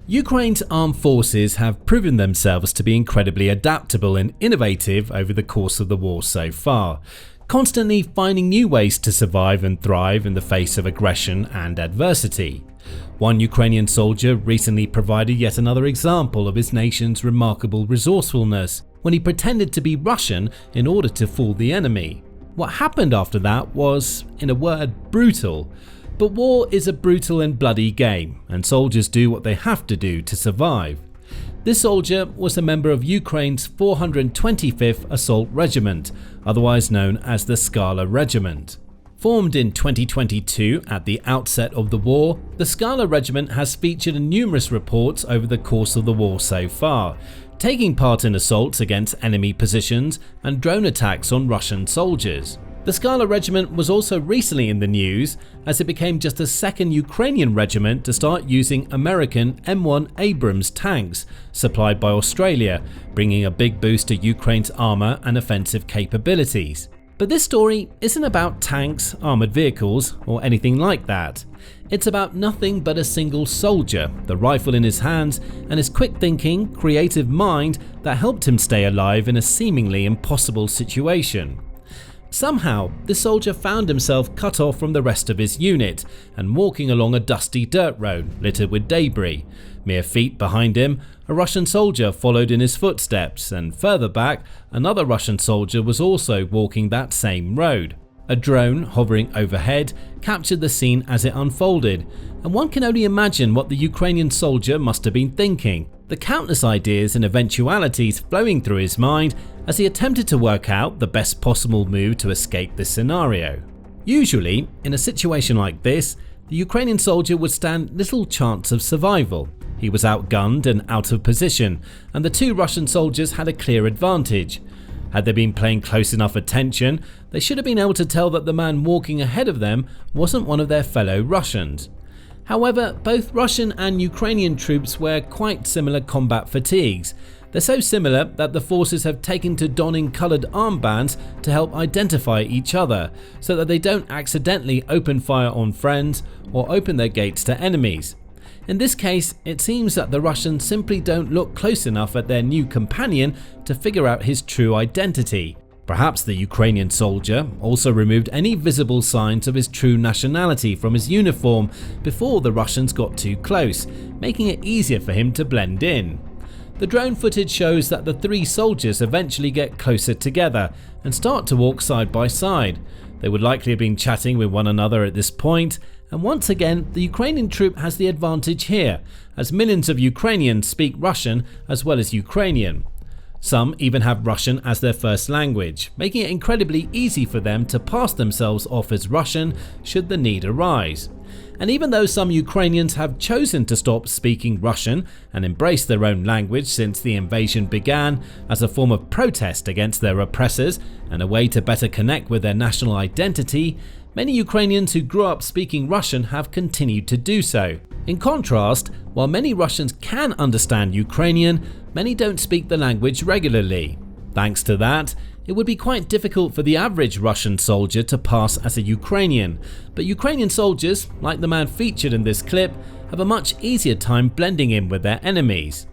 Ukraine's armed forces have proven themselves to be incredibly adaptable and innovative over the course of the war so far, constantly finding new ways to survive and thrive in the face of aggression and adversity. One Ukrainian soldier recently provided yet another example of his nation's remarkable resourcefulness when he pretended to be Russian in order to fool the enemy. What happened after that was, in a word, brutal. But war is a brutal and bloody game, and soldiers do what they have to do to survive. This soldier was a member of Ukraine's 425th Assault Regiment, otherwise known as the Skala Regiment. Formed in 2022 at the outset of the war, the Skala Regiment has featured in numerous reports over the course of the war so far, taking part in assaults against enemy positions and drone attacks on Russian soldiers. The Skala Regiment was also recently in the news as it became just the second Ukrainian regiment to start using American M1 Abrams tanks supplied by Australia, bringing a big boost to Ukraine's armour and offensive capabilities. But this story isn't about tanks, armoured vehicles, or anything like that. It's about nothing but a single soldier, the rifle in his hands, and his quick thinking, creative mind that helped him stay alive in a seemingly impossible situation. Somehow, this soldier found himself cut off from the rest of his unit and walking along a dusty dirt road littered with debris. Mere feet behind him, a Russian soldier followed in his footsteps, and further back, another Russian soldier was also walking that same road. A drone hovering overhead captured the scene as it unfolded, and one can only imagine what the Ukrainian soldier must have been thinking. The countless ideas and eventualities flowing through his mind as he attempted to work out the best possible move to escape this scenario. Usually, in a situation like this, the Ukrainian soldier would stand little chance of survival. He was outgunned and out of position, and the two Russian soldiers had a clear advantage. Had they been paying close enough attention, they should have been able to tell that the man walking ahead of them wasn't one of their fellow Russians. However, both Russian and Ukrainian troops wear quite similar combat fatigues. They're so similar that the forces have taken to donning coloured armbands to help identify each other, so that they don't accidentally open fire on friends or open their gates to enemies. In this case, it seems that the Russians simply don't look close enough at their new companion to figure out his true identity. Perhaps the Ukrainian soldier also removed any visible signs of his true nationality from his uniform before the Russians got too close, making it easier for him to blend in. The drone footage shows that the three soldiers eventually get closer together and start to walk side by side. They would likely have been chatting with one another at this point, and once again the Ukrainian troop has the advantage here, as millions of Ukrainians speak Russian as well as Ukrainian. Some even have Russian as their first language, making it incredibly easy for them to pass themselves off as Russian should the need arise. And even though some Ukrainians have chosen to stop speaking Russian and embrace their own language since the invasion began as a form of protest against their oppressors and a way to better connect with their national identity, many Ukrainians who grew up speaking Russian have continued to do so. In contrast, while many Russians can understand Ukrainian, many don't speak the language regularly. Thanks to that, it would be quite difficult for the average Russian soldier to pass as a Ukrainian, but Ukrainian soldiers, like the man featured in this clip, have a much easier time blending in with their enemies.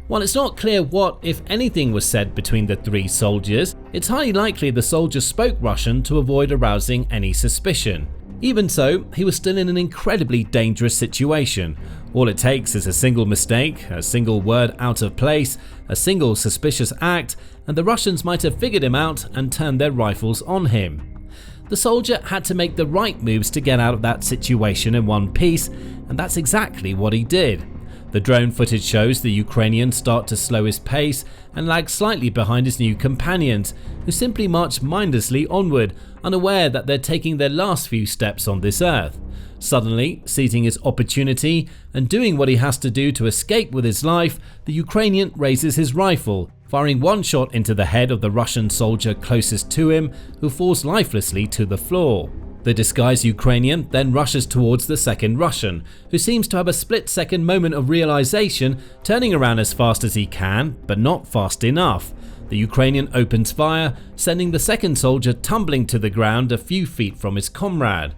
While it's not clear what, if anything, was said between the three soldiers, it's highly likely the soldier spoke Russian to avoid arousing any suspicion. Even so, he was still in an incredibly dangerous situation. All it takes is a single mistake, a single word out of place, a single suspicious act, and the Russians might have figured him out and turned their rifles on him. The soldier had to make the right moves to get out of that situation in one piece, and that's exactly what he did. The drone footage shows the Ukrainian start to slow his pace and lag slightly behind his new companions, who simply march mindlessly onward, unaware that they're taking their last few steps on this earth. Suddenly, seizing his opportunity and doing what he has to do to escape with his life, the Ukrainian raises his rifle, firing one shot into the head of the Russian soldier closest to him, who falls lifelessly to the floor. The disguised Ukrainian then rushes towards the second Russian, who seems to have a split-second moment of realization, turning around as fast as he can, but not fast enough. The Ukrainian opens fire, sending the second soldier tumbling to the ground a few feet from his comrade.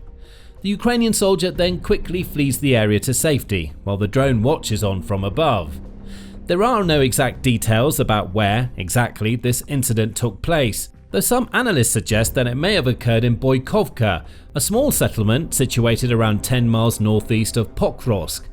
The Ukrainian soldier then quickly flees the area to safety, while the drone watches on from above. There are no exact details about where exactly this incident took place, though some analysts suggest that it may have occurred in Boykovka, a small settlement situated around 10 miles northeast of Pokrovsk.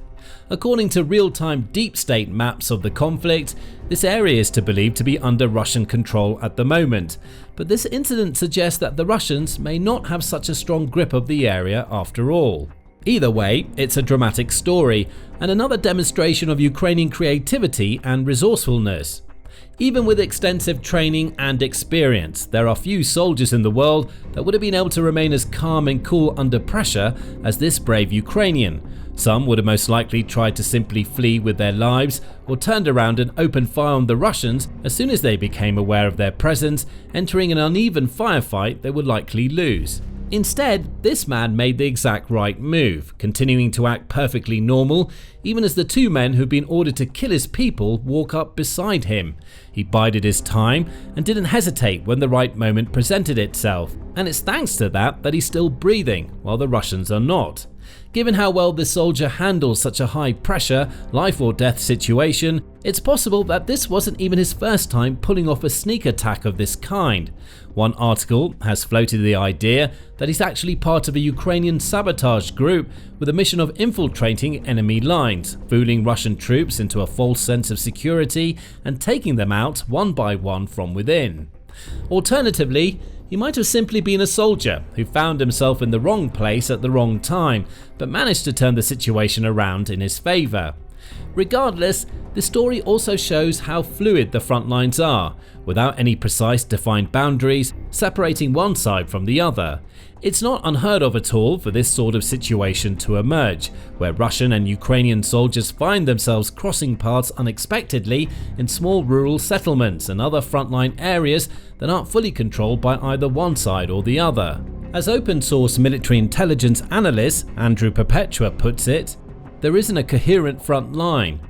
According to real-time deep state maps of the conflict, this area is believed to be under Russian control at the moment, but this incident suggests that the Russians may not have such a strong grip of the area after all. Either way, it's a dramatic story, and another demonstration of Ukrainian creativity and resourcefulness. Even with extensive training and experience, there are few soldiers in the world that would have been able to remain as calm and cool under pressure as this brave Ukrainian. Some would have most likely tried to simply flee with their lives, or turned around and opened fire on the Russians as soon as they became aware of their presence, entering an uneven firefight they would likely lose. Instead, this man made the exact right move, continuing to act perfectly normal, even as the two men who'd been ordered to kill his people walk up beside him. He bided his time and didn't hesitate when the right moment presented itself, and it's thanks to that he's still breathing, while the Russians are not. Given how well this soldier handles such a high pressure, life or death situation, it's possible that this wasn't even his first time pulling off a sneak attack of this kind. One article has floated the idea that he's actually part of a Ukrainian sabotage group with a mission of infiltrating enemy lines, fooling Russian troops into a false sense of security and taking them out one by one from within. Alternatively, he might have simply been a soldier who found himself in the wrong place at the wrong time, but managed to turn the situation around in his favour. Regardless, the story also shows how fluid the front lines are, without any precise defined boundaries separating one side from the other. It's not unheard of at all for this sort of situation to emerge, where Russian and Ukrainian soldiers find themselves crossing paths unexpectedly in small rural settlements and other frontline areas that aren't fully controlled by either one side or the other. As open source military intelligence analyst Andrew Perpetua puts it, there isn't a coherent front line.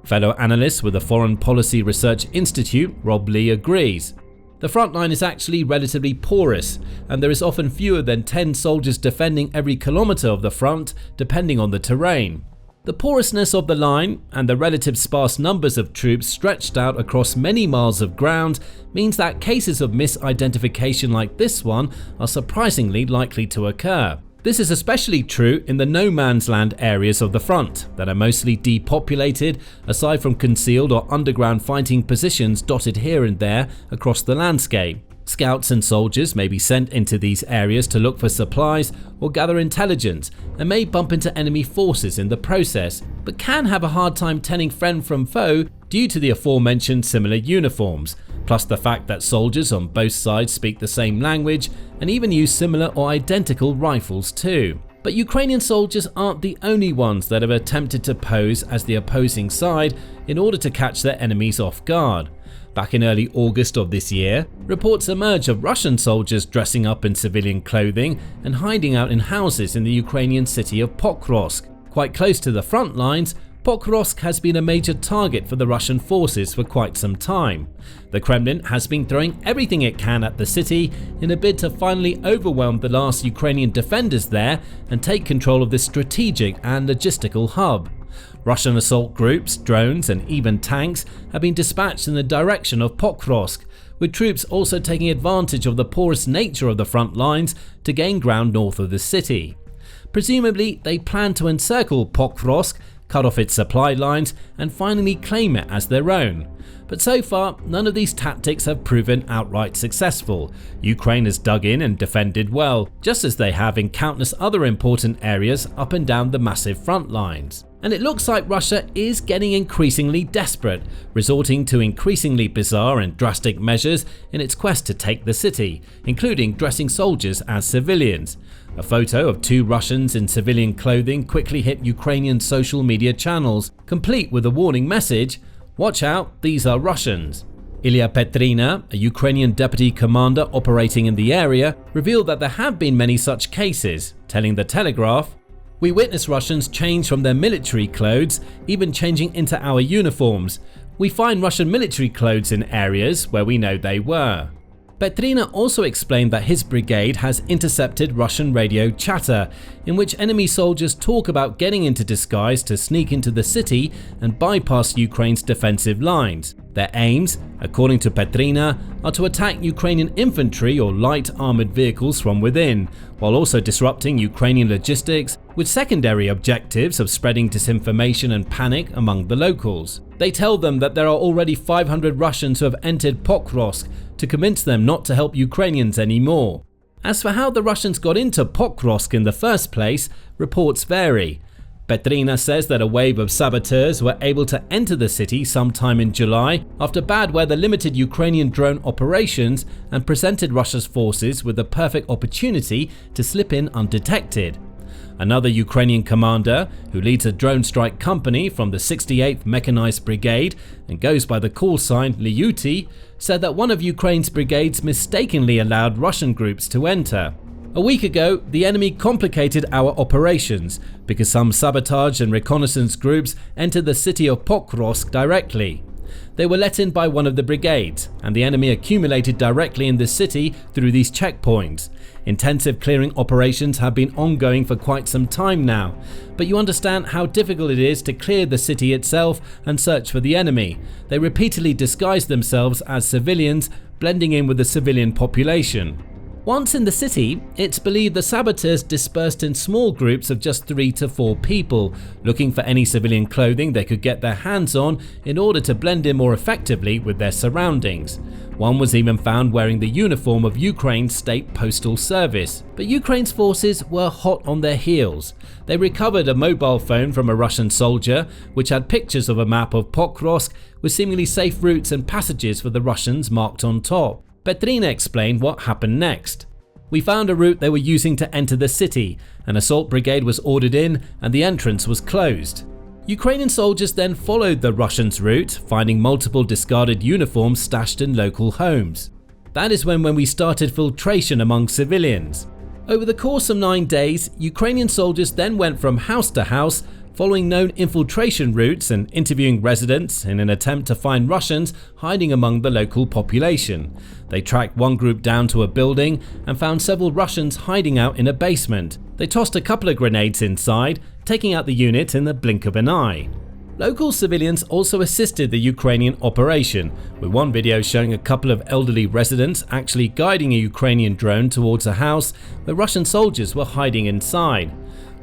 Fellow analyst with the Foreign Policy Research Institute, Rob Lee, agrees. The front line is actually relatively porous, and there is often fewer than 10 soldiers defending every kilometre of the front, depending on the terrain. The porousness of the line and the relative sparse numbers of troops stretched out across many miles of ground means that cases of misidentification like this one are surprisingly likely to occur. This is especially true in the no man's land areas of the front that are mostly depopulated, aside from concealed or underground fighting positions dotted here and there across the landscape. Scouts and soldiers may be sent into these areas to look for supplies or gather intelligence, and may bump into enemy forces in the process, but can have a hard time telling friend from foe due to the aforementioned similar uniforms, plus the fact that soldiers on both sides speak the same language and even use similar or identical rifles too. But Ukrainian soldiers aren't the only ones that have attempted to pose as the opposing side in order to catch their enemies off guard. Back in early August of this year, reports emerged of Russian soldiers dressing up in civilian clothing and hiding out in houses in the Ukrainian city of Pokrovsk. Quite close to the front lines, Pokrovsk has been a major target for the Russian forces for quite some time. The Kremlin has been throwing everything it can at the city in a bid to finally overwhelm the last Ukrainian defenders there and take control of this strategic and logistical hub. Russian assault groups, drones and even tanks have been dispatched in the direction of Pokrovsk, with troops also taking advantage of the porous nature of the front lines to gain ground north of the city. Presumably, they plan to encircle Pokrovsk, cut off its supply lines and finally claim it as their own. But so far, none of these tactics have proven outright successful. Ukraine has dug in and defended well, just as they have in countless other important areas up and down the massive front lines. And it looks like Russia is getting increasingly desperate, resorting to increasingly bizarre and drastic measures in its quest to take the city, including dressing soldiers as civilians. A photo of two Russians in civilian clothing quickly hit Ukrainian social media channels, complete with a warning message, "Watch out, these are Russians." Ilya Petrina, a Ukrainian deputy commander operating in the area, revealed that there have been many such cases, telling the Telegraph, "We witness Russians change from their military clothes, even changing into our uniforms. We find Russian military clothes in areas where we know they were." Petrina also explained that his brigade has intercepted Russian radio chatter, in which enemy soldiers talk about getting into disguise to sneak into the city and bypass Ukraine's defensive lines. Their aims, according to Petrina, are to attack Ukrainian infantry or light armored vehicles from within, while also disrupting Ukrainian logistics, with secondary objectives of spreading disinformation and panic among the locals. They tell them that there are already 500 Russians who have entered Pokrovsk to convince them not to help Ukrainians anymore. As for how the Russians got into Pokrovsk in the first place, reports vary. Petrina says that a wave of saboteurs were able to enter the city sometime in July after bad weather limited Ukrainian drone operations and presented Russia's forces with the perfect opportunity to slip in undetected. Another Ukrainian commander, who leads a drone strike company from the 68th Mechanized Brigade and goes by the call sign Lyuty, said that one of Ukraine's brigades mistakenly allowed Russian groups to enter. A week ago, the enemy complicated our operations because some sabotage and reconnaissance groups entered the city of Pokrovsk directly. They were let in by one of the brigades, and the enemy accumulated directly in the city through these checkpoints. Intensive clearing operations have been ongoing for quite some time now, but you understand how difficult it is to clear the city itself and search for the enemy. They repeatedly disguise themselves as civilians, blending in with the civilian population. Once in the city, it's believed the saboteurs dispersed in small groups of just 3 to 4 people, looking for any civilian clothing they could get their hands on in order to blend in more effectively with their surroundings. One was even found wearing the uniform of Ukraine's State Postal Service. But Ukraine's forces were hot on their heels. They recovered a mobile phone from a Russian soldier, which had pictures of a map of Pokrovsk with seemingly safe routes and passages for the Russians marked on top. Petrina explained what happened next. We found a route they were using to enter the city. An assault brigade was ordered in and the entrance was closed. Ukrainian soldiers then followed the Russians' route, finding multiple discarded uniforms stashed in local homes. That is when we started filtration among civilians. Over the course of 9 days, Ukrainian soldiers then went from house to house, following known infiltration routes and interviewing residents in an attempt to find Russians hiding among the local population. They tracked one group down to a building and found several Russians hiding out in a basement. They tossed a couple of grenades inside, taking out the unit in the blink of an eye. Local civilians also assisted the Ukrainian operation, with one video showing a couple of elderly residents actually guiding a Ukrainian drone towards a house where Russian soldiers were hiding inside.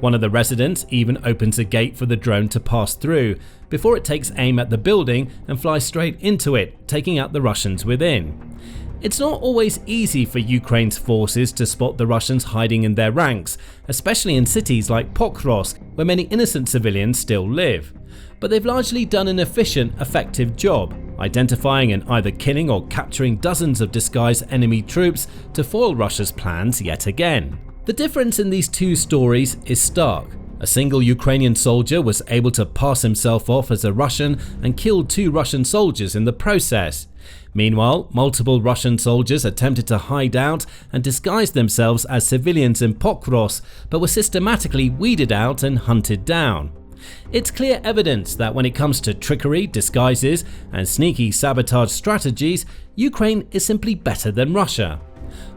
One of the residents even opens a gate for the drone to pass through, before it takes aim at the building and flies straight into it, taking out the Russians within. It's not always easy for Ukraine's forces to spot the Russians hiding in their ranks, especially in cities like Pokrovsk, where many innocent civilians still live. But they've largely done an efficient, effective job, identifying and either killing or capturing dozens of disguised enemy troops to foil Russia's plans yet again. The difference in these two stories is stark. A single Ukrainian soldier was able to pass himself off as a Russian and killed 2 Russian soldiers in the process. Meanwhile, multiple Russian soldiers attempted to hide out and disguise themselves as civilians in Pokrovsk, but were systematically weeded out and hunted down. It's clear evidence that when it comes to trickery, disguises, and sneaky sabotage strategies, Ukraine is simply better than Russia.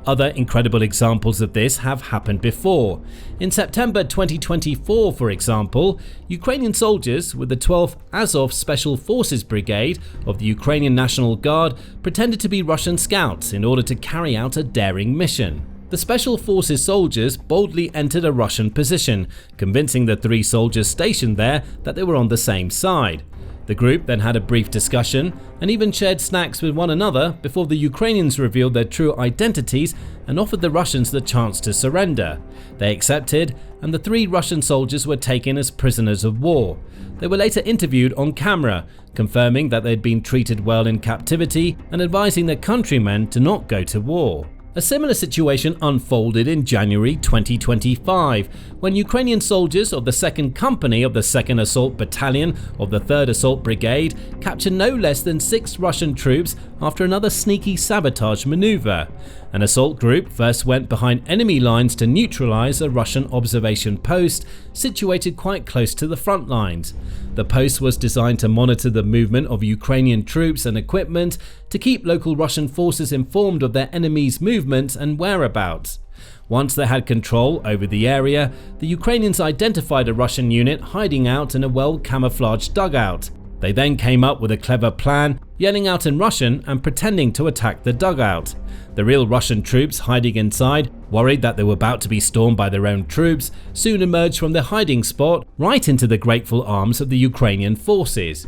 Other incredible examples of this have happened before. In September 2024, for example, Ukrainian soldiers with the 12th Azov Special Forces Brigade of the Ukrainian National Guard pretended to be Russian scouts in order to carry out a daring mission. The Special Forces soldiers boldly entered a Russian position, convincing the 3 soldiers stationed there that they were on the same side. The group then had a brief discussion and even shared snacks with one another before the Ukrainians revealed their true identities and offered the Russians the chance to surrender. They accepted, and the 3 Russian soldiers were taken as prisoners of war. They were later interviewed on camera, confirming that they had been treated well in captivity and advising their countrymen to not go to war. A similar situation unfolded in January 2025, when Ukrainian soldiers of the 2nd Company of the 2nd Assault Battalion of the 3rd Assault Brigade captured no less than 6 Russian troops after another sneaky sabotage maneuver. An assault group first went behind enemy lines to neutralize a Russian observation post situated quite close to the front lines. The post was designed to monitor the movement of Ukrainian troops and equipment to keep local Russian forces informed of their enemy's movements and whereabouts. Once they had control over the area, the Ukrainians identified a Russian unit hiding out in a well-camouflaged dugout. They then came up with a clever plan, yelling out in Russian and pretending to attack the dugout. The real Russian troops hiding inside, worried that they were about to be stormed by their own troops, soon emerged from their hiding spot right into the grateful arms of the Ukrainian forces.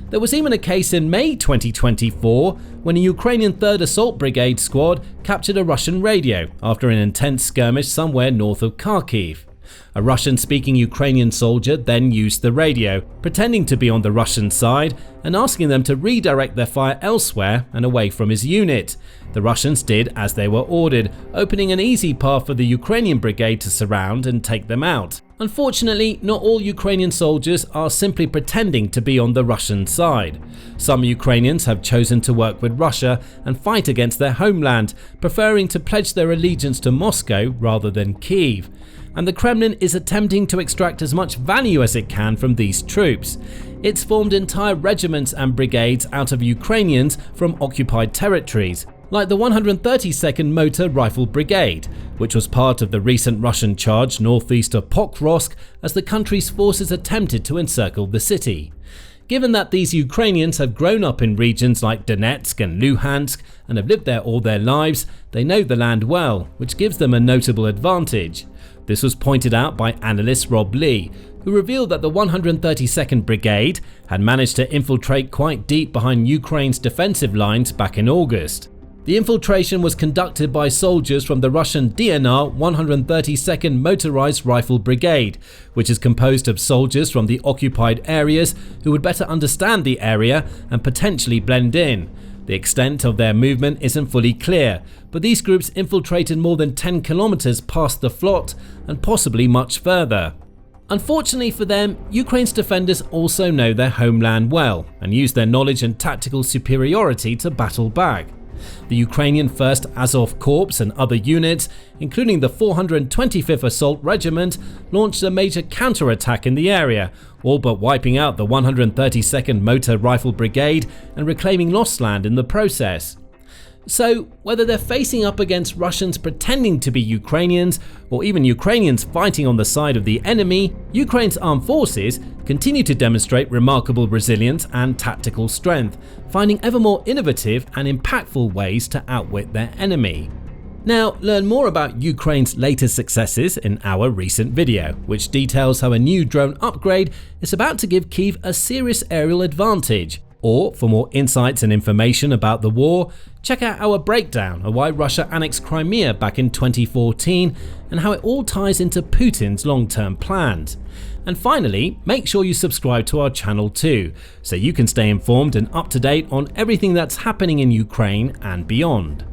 There was even a case in May 2024 when a Ukrainian 3rd Assault Brigade squad captured a Russian radio after an intense skirmish somewhere north of Kharkiv. A Russian-speaking Ukrainian soldier then used the radio, pretending to be on the Russian side and asking them to redirect their fire elsewhere and away from his unit. The Russians did as they were ordered, opening an easy path for the Ukrainian brigade to surround and take them out. Unfortunately, not all Ukrainian soldiers are simply pretending to be on the Russian side. Some Ukrainians have chosen to work with Russia and fight against their homeland, preferring to pledge their allegiance to Moscow rather than Kyiv. And the Kremlin is attempting to extract as much value as it can from these troops. It's formed entire regiments and brigades out of Ukrainians from occupied territories, like the 132nd Motor Rifle Brigade, which was part of the recent Russian charge northeast of Pokrovsk as the country's forces attempted to encircle the city. Given that these Ukrainians have grown up in regions like Donetsk and Luhansk and have lived there all their lives, they know the land well, which gives them a notable advantage. This was pointed out by analyst Rob Lee, who revealed that the 132nd Brigade had managed to infiltrate quite deep behind Ukraine's defensive lines back in August. The infiltration was conducted by soldiers from the Russian DNR 132nd Motorized Rifle Brigade, which is composed of soldiers from the occupied areas who would better understand the area and potentially blend in. The extent of their movement isn't fully clear, but these groups infiltrated more than 10 kilometers past the Flot and possibly much further. Unfortunately for them, Ukraine's defenders also know their homeland well and use their knowledge and tactical superiority to battle back. The Ukrainian 1st Azov Corps and other units, including the 425th Assault Regiment, launched a major counterattack in the area, all but wiping out the 132nd Motor Rifle Brigade and reclaiming lost land in the process. So, whether they're facing up against Russians pretending to be Ukrainians, or even Ukrainians fighting on the side of the enemy, Ukraine's armed forces continue to demonstrate remarkable resilience and tactical strength, finding ever more innovative and impactful ways to outwit their enemy. Now, learn more about Ukraine's latest successes in our recent video, which details how a new drone upgrade is about to give Kyiv a serious aerial advantage. Or, for more insights and information about the war, check out our breakdown of why Russia annexed Crimea back in 2014 and how it all ties into Putin's long-term plans. And finally, make sure you subscribe to our channel too, so you can stay informed and up to date on everything that's happening in Ukraine and beyond.